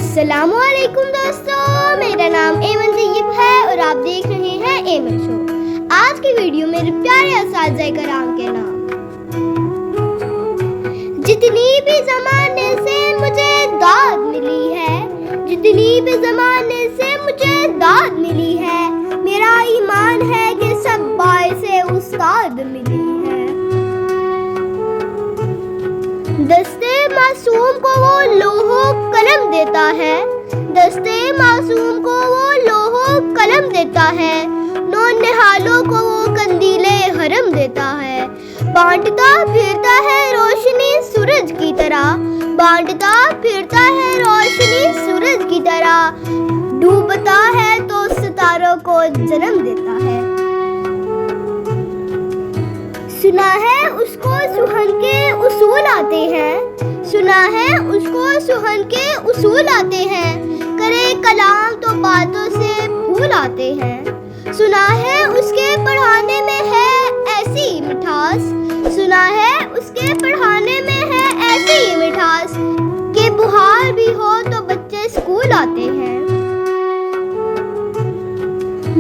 अस्सलामुअलैकुम दोस्तों, मेरा नाम एमन तैयब है और आप देख रहे हैं एमन शो। आज की वीडियो मेरे प्यारे असातिज़ा कराम के नाम। जितनी भी ज़माने से मुझे दाद मिली है, जितनी भी ज़माने से मुझे दाद मिली है, मेरा ईमान है कि सब बाइसे उस्ताद मिली है। दस्ते मासूम को वो लोहो कलम देता है, दस्ते मासूम को वो लोहो कलम देता है, नौनिहालों को वो कंदीले हरम देता है। बांटता फिरता है रोशनी सूरज की तरह, बांटता फिरता है रोशनी सूरज की तरह, डूबता है तो सितारों को जन्म देता है। सुना है उसको सुहन के उसूल आते हैं, सुना है उसको सुहन के उसूल आते हैं, करे कलाम तो बातों से भूल आते हैं। सुना है उसके पढ़ाने में है ऐसी मिठास, सुना है उसके पढ़ाने में है ऐसी मिठास, कि बुहार भी हो तो बच्चे स्कूल आते हैं।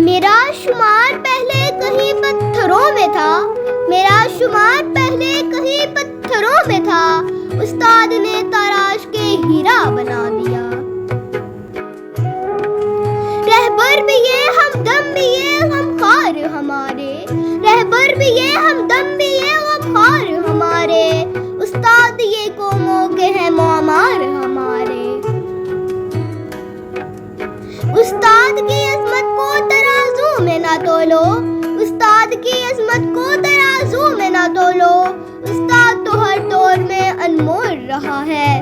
मेरा शुमार पहले कहीं पत्थरों में था, मेरा शुमार पहले कहीं पत्थरों में था, उस्ताद ने तराश के हीरा बना दिया। रहबर भी ये हमदम भी ये गमखार हमारे, रहबर भी ये हमदम भी ये गमखार हमारे, उस्ताद ये कौमों के हैं मौमार हमारे। उस्ताद की अज़मत को तराजू में ना तोलो, उस्ताद की अज़मत को तराजू में ना तोलो, उस्ताद तो हर दौर में अनमोल रहा है।